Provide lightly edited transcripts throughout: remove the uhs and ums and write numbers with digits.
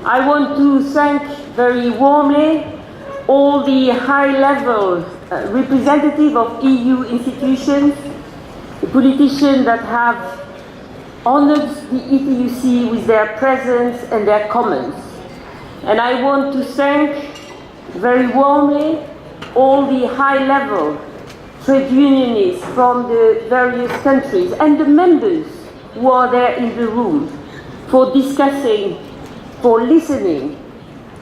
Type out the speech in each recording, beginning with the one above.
I want to thank very warmly all the high-level representatives of EU institutions, the politicians that have honored the ETUC with their presence and their comments. And I want to thank very warmly all the high-level trade unionists from the various countries and the members who are there in the room for discussing, for listening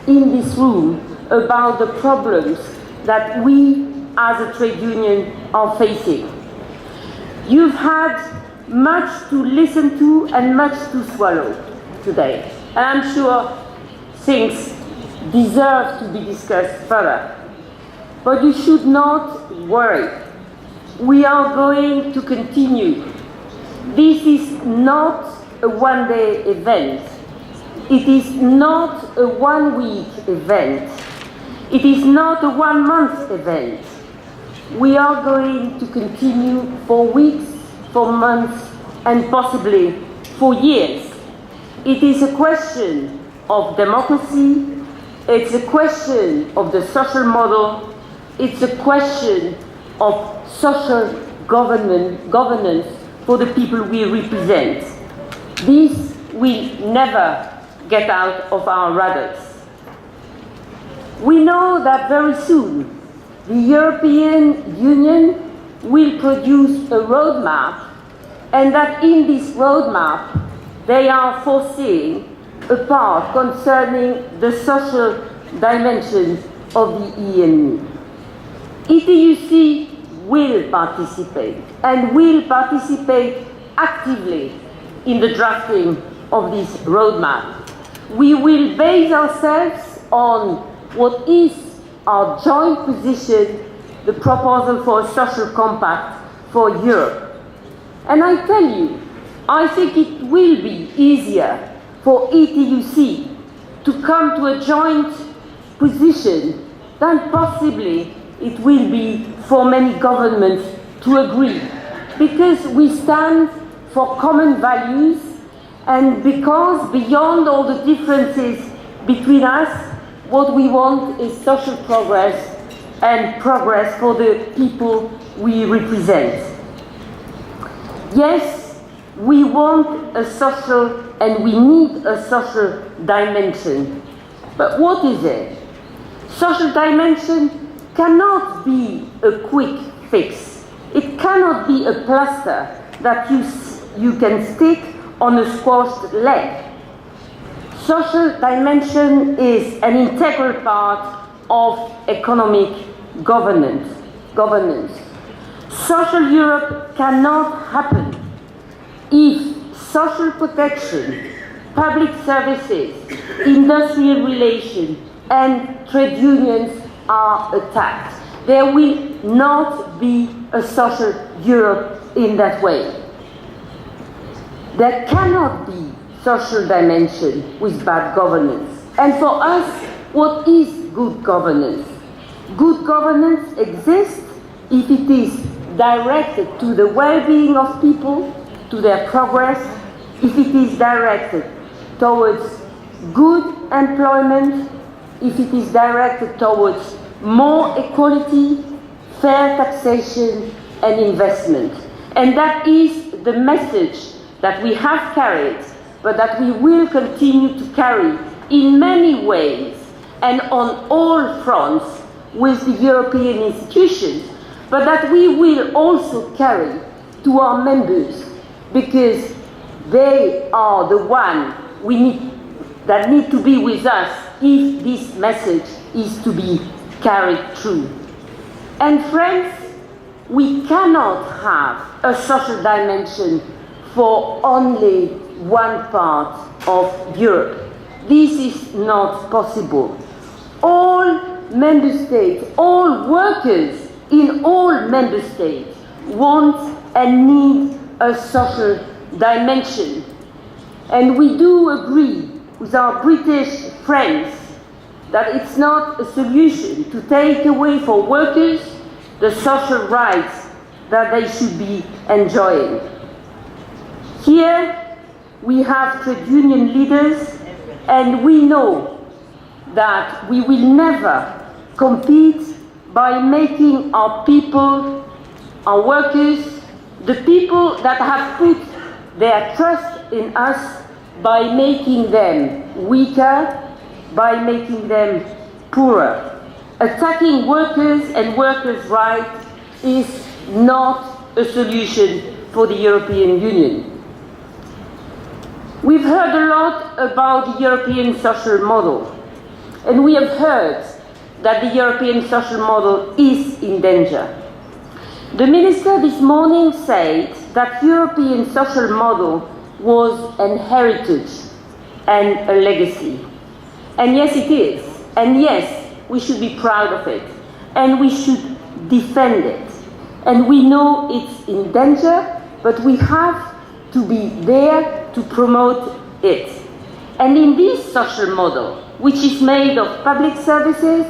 in this room about the problems that we as a trade union are facing. You've had much to listen to and much to swallow today. And I'm sure things deserve to be discussed further. But you should not worry. We are going to continue. This is not a one-day event. It is not a one-week event. It is not a one-month event. We are going to continue for weeks, for months, and possibly for years. It is a question of democracy. It's a question of the social model. It's a question of social governance for the people we represent. This will never get out of our radars. We know that very soon the European Union will produce a roadmap, and that in this roadmap they are foreseeing a part concerning the social dimension of the EMU. ETUC will participate and will participate actively in the drafting of this roadmap. We will base ourselves on what is our joint position, the proposal for a social compact for Europe. And I tell you, I think it will be easier for ETUC to come to a joint position than possibly it will be for many governments to agree, because we stand for common values and because beyond all the differences between us, what we want is social progress and progress for the people we represent. Yes, we want a social and we need a social dimension. But what is it? Social dimension cannot be a quick fix. It cannot be a plaster that you can stick on a squashed leg. Social dimension is an integral part of economic governance. Social Europe cannot happen if social protection, public services, industrial relations, and trade unions are attacked. There will not be a social Europe in that way. There cannot be social dimension with bad governance. And for us, what is good governance? Good governance exists if it is directed to the well-being of people, to their progress, if it is directed towards good employment, if it is directed towards more equality, fair taxation, and investment. And that is the message that we have carried, but that we will continue to carry in many ways and on all fronts with the European institutions, but that we will also carry to our members, because they are the ones that need to be with us if this message is to be carried through. And friends, we cannot have a social dimension for only one part of Europe. This is not possible. All member states, all workers in all member states want and need a social dimension. And we do agree with our British friends that it's not a solution to take away for workers the social rights that they should be enjoying. Here we have trade union leaders And we know that we will never compete by making our people, our workers, the people that have put their trust in us, by making them weaker, by making them poorer. Attacking workers and workers' rights is not a solution for the European Union. We've heard a lot about the European social model, and we have heard that the European social model is in danger. The minister this morning said that European social model was an heritage and a legacy. And yes, it is. And yes, we should be proud of it. And we should defend it. And we know it's in danger, but we have to be there to promote it. And in this social model, which is made of public services,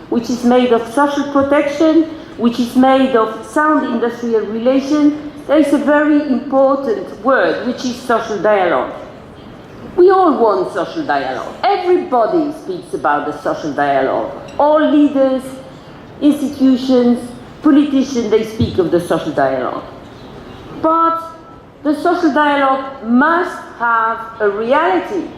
which is made of social protection, which is made of sound industrial relations, there is a very important word, which is social dialogue. We all want social dialogue. Everybody speaks about the social dialogue. All leaders, institutions, politicians, they speak of the social dialogue. But the social dialogue must have a reality.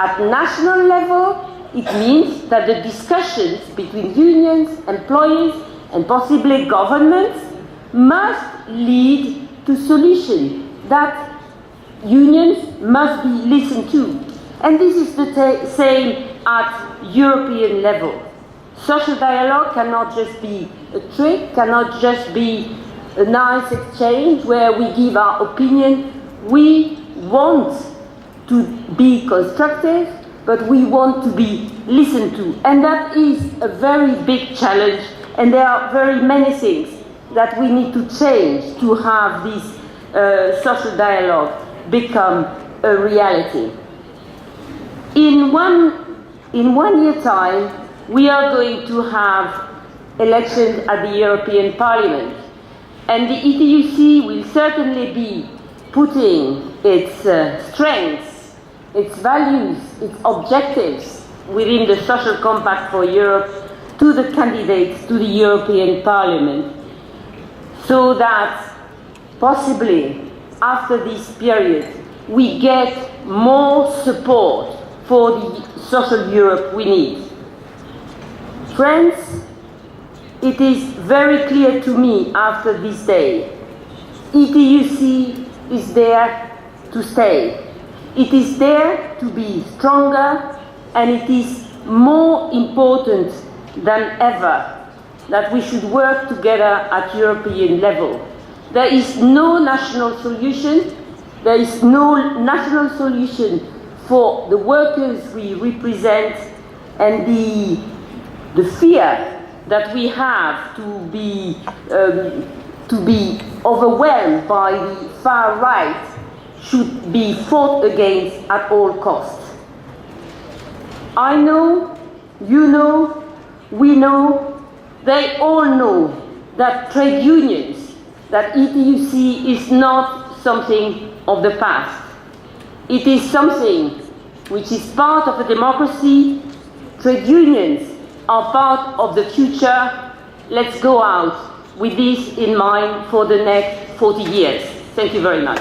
At national level, it means that the discussions between unions, employees, and possibly governments must lead to solutions, that unions must be listened to. And this is the same at European level. Social dialogue cannot just be a trick, cannot just be a nice exchange where we give our opinion. We want to be constructive, but we want to be listened to. And that is a very big challenge, and there are very many things that we need to change to have this social dialogue become a reality. In one year time, we are going to have elections at the European Parliament, and the ETUC will certainly be putting its strengths, its values, its objectives within the Social Compact for Europe to the candidates to the European Parliament, so that possibly after this period we get more support for the social Europe we need. Friends, it is very clear to me after this day, ETUC is there to stay. It is there to be stronger, and it is more important than ever that we should work together at European level. There is no national solution. There is no national solution for the workers we represent, and the fear that we have to be overwhelmed by the far right should be fought against at all costs. I know, you know, we know, they all know that trade unions, that ETUC is not something of the past. It is something which is part of a democracy. Trade unions are part of the future. Let's go out with this in mind for the next 40 years. Thank you very much.